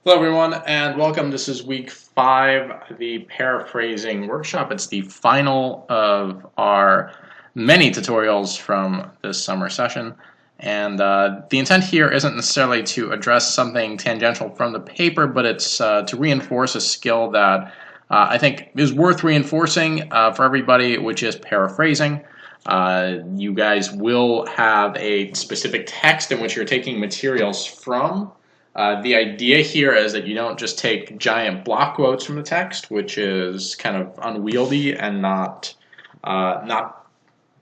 Hello everyone and welcome. This is week 5 of the Paraphrasing Workshop. It's the final of our many tutorials from this summer session. And the intent here isn't necessarily to address something tangential from the paper, but it's to reinforce a skill that I think is worth reinforcing for everybody, which is paraphrasing. You guys will have a specific text in which you're taking materials from. The idea here is that you don't just take giant block quotes from the text, which is kind of unwieldy and not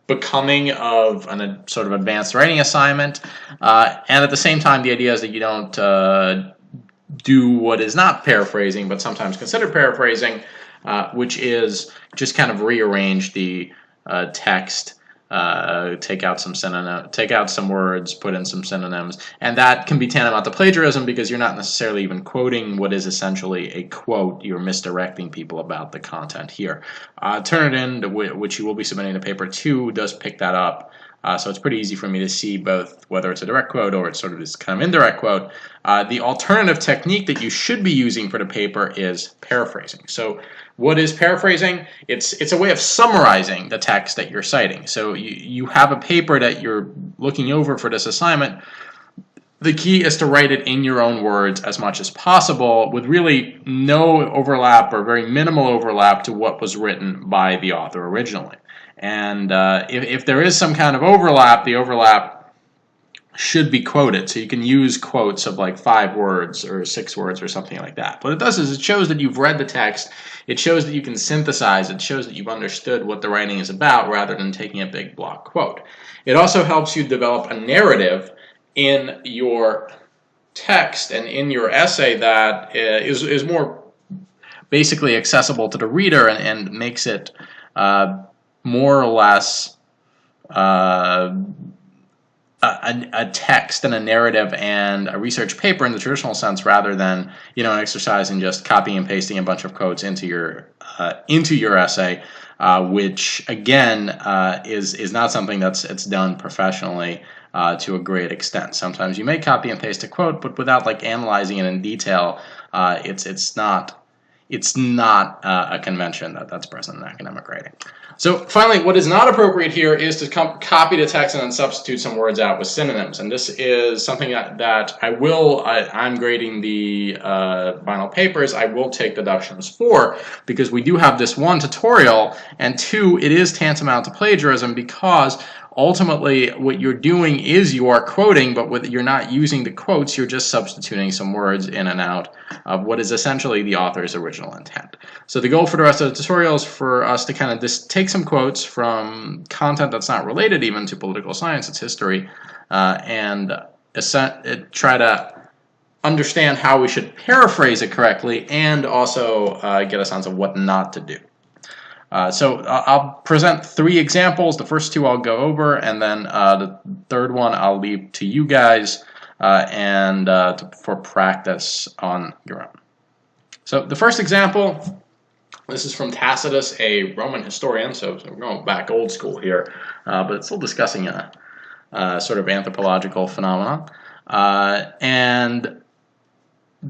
becoming of a sort of advanced writing assignment. And at the same time, the idea is that you don't do what is not paraphrasing, but sometimes considered paraphrasing, which is just kind of rearrange the text. Take out some words, put in some synonyms, and that can be tantamount to plagiarism because you're not necessarily even quoting what is essentially a quote. You're misdirecting people about the content here. Turnitin, which you will be submitting to paper 2, does pick that up. So it's pretty easy for me to see both whether it's a direct quote or it's sort of this kind of indirect quote. The alternative technique that you should be using for the paper is paraphrasing. So what is paraphrasing? It's a way of summarizing the text that you're citing. So you have a paper that you're looking over for this assignment. The key is to write it in your own words as much as possible with really no overlap or very minimal overlap to what was written by the author originally. And if there is some kind of overlap, the overlap should be quoted. So you can use quotes of like 5 words or 6 words or something like that. What it does is it shows that you've read the text. It shows that you can synthesize. It shows that you've understood what the writing is about rather than taking a big block quote. It also helps you develop a narrative in your text and in your essay that is more basically accessible to the reader and makes it more or less a text and a narrative and a research paper in the traditional sense, rather than an exercise in just copying and pasting a bunch of quotes into your essay, which again is not something that's done professionally to a great extent. Sometimes you may copy and paste a quote, but without like analyzing it in detail, it's not a convention that's present in academic writing. So finally, what is not appropriate here is to copy the text and then substitute some words out with synonyms. And this is something that I'm grading the final papers. I will take deductions for, because we do have this 1 tutorial, and 2, it is tantamount to plagiarism because ultimately what you're doing is you are quoting, but you're not using the quotes, you're just substituting some words in and out of what is essentially the author's original intent. So the goal for the rest of the tutorial is for us to kind of just take some quotes from content that's not related even to political science, it's history, and try to understand how we should paraphrase it correctly and also get a sense of what not to do. So I'll present 3 examples. The first 2 I'll go over, and then the third one I'll leave to you guys for practice on your own. So the first example, this is from Tacitus, a Roman historian, so we're going back old school here, but it's still discussing a sort of anthropological phenomenon. And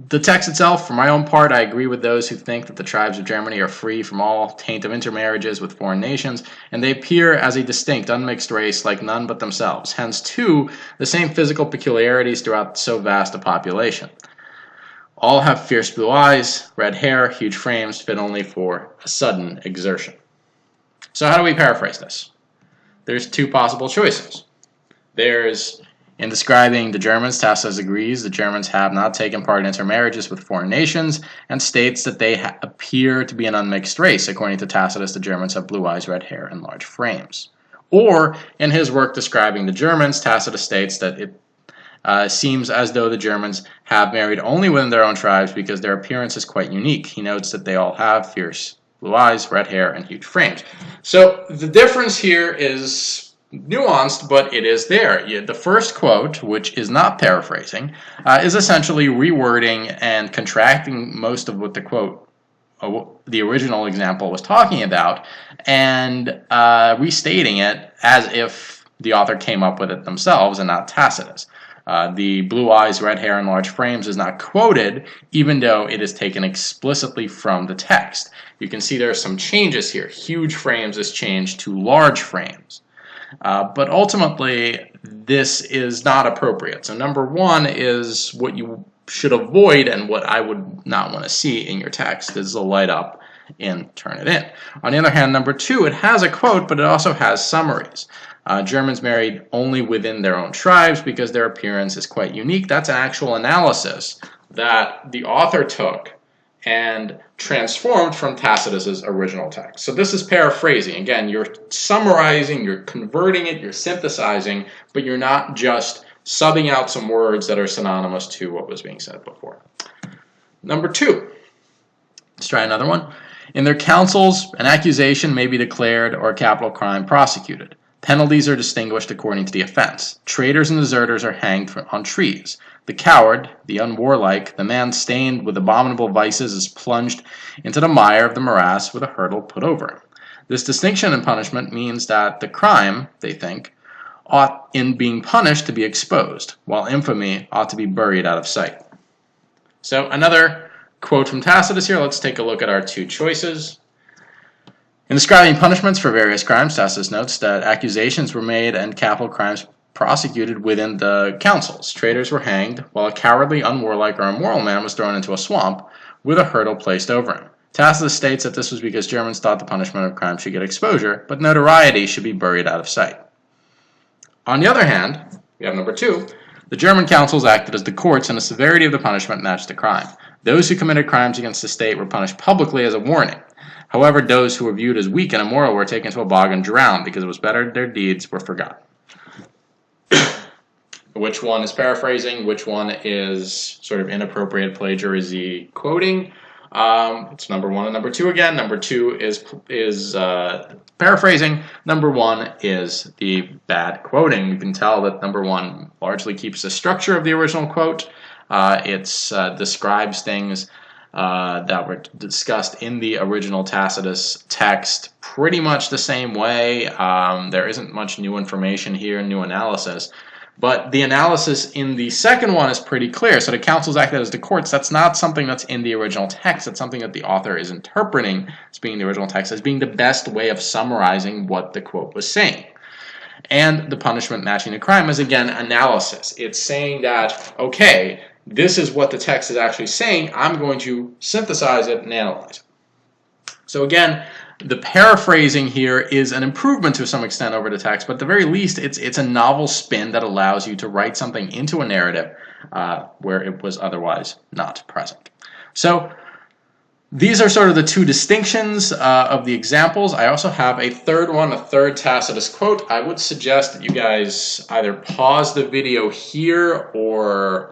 the text itself, for my own part, I agree with those who think that the tribes of Germany are free from all taint of intermarriages with foreign nations, and they appear as a distinct, unmixed race like none but themselves, hence, too, the same physical peculiarities throughout so vast a population. All have fierce blue eyes, red hair, huge frames, fit only for a sudden exertion. So how do we paraphrase this? There's 2 possible choices. In describing the Germans, Tacitus agrees the Germans have not taken part in intermarriages with foreign nations and states that they appear to be an unmixed race. According to Tacitus, the Germans have blue eyes, red hair, and large frames. Or, in his work describing the Germans, Tacitus states that it seems as though the Germans have married only within their own tribes because their appearance is quite unique. He notes that they all have fierce blue eyes, red hair, and huge frames. So the difference here is nuanced, but it is there. The first quote, which is not paraphrasing, is essentially rewording and contracting most of what the quote, the original example, was talking about, and restating it as if the author came up with it themselves and not Tacitus. The blue eyes, red hair, and large frames is not quoted, even though it is taken explicitly from the text. You can see there are some changes here. Huge frames is changed to large frames. But ultimately, this is not appropriate. So number one is what you should avoid, and what I would not want to see in your text is the light up and turn it in. On the other hand, number two, it has a quote, but it also has summaries. Germans married only within their own tribes because their appearance is quite unique. That's an actual analysis that the author took and transformed from Tacitus's original text. So this is paraphrasing. Again, you're summarizing, you're converting it, you're synthesizing, but you're not just subbing out some words that are synonymous to what was being said before. Number two, let's try another one. In their councils, an accusation may be declared or a capital crime prosecuted. Penalties are distinguished according to the offense. Traitors and deserters are hanged on trees. The coward, the unwarlike, the man stained with abominable vices is plunged into the mire of the morass with a hurdle put over him. This distinction in punishment means that the crime, they think, ought in being punished to be exposed, while infamy ought to be buried out of sight. So another quote from Tacitus here. Let's take a look at our two choices. In describing punishments for various crimes, Tacitus notes that accusations were made and capital crimes prosecuted within the councils. Traitors were hanged, while a cowardly, unwarlike, or immoral man was thrown into a swamp with a hurdle placed over him. Tacitus states that this was because Germans thought the punishment of crime should get exposure, but notoriety should be buried out of sight. On the other hand, we have number two. The German councils acted as the courts, and the severity of the punishment matched the crime. Those who committed crimes against the state were punished publicly as a warning. However, those who were viewed as weak and immoral were taken to a bog and drowned because it was better their deeds were forgotten. Which one is paraphrasing? Which one is sort of inappropriate plagiarism quoting? It's number one and number two again. Number two is paraphrasing. Number one is the bad quoting. You can tell that number one largely keeps the structure of the original quote. It describes things that were discussed in the original Tacitus text pretty much the same way. There isn't much new information here, new analysis. But the analysis in the second one is pretty clear. So the councils acted as the courts. That's not something that's in the original text. That's something that the author is interpreting as being the original text, as being the best way of summarizing what the quote was saying. And the punishment matching the crime is, again, analysis. It's saying that, okay, this is what the text is actually saying. I'm going to synthesize it and analyze it. So again, the paraphrasing here is an improvement to some extent over the text, but at the very least, it's a novel spin that allows you to write something into a narrative where it was otherwise not present. So these are sort of the two distinctions of the examples. I also have a third one, a third Tacitus quote. I would suggest that you guys either pause the video here or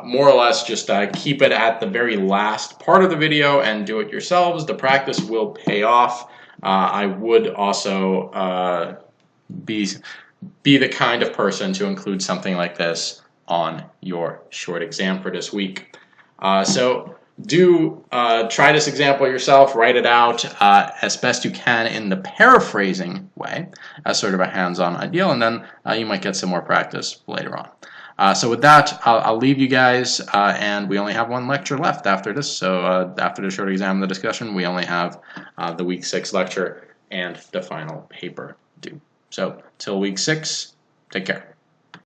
more or less just keep it at the very last part of the video and do it yourselves. The practice will pay off. I would also be the kind of person to include something like this on your short exam for this week. So do try this example yourself, write it out as best you can in the paraphrasing way as sort of a hands-on ideal, and then you might get some more practice later on. So with that, I'll leave you guys, and we only have one lecture left after this. So after the short exam and the discussion, we only have the week 6 lecture and the final paper due. So till week 6, take care.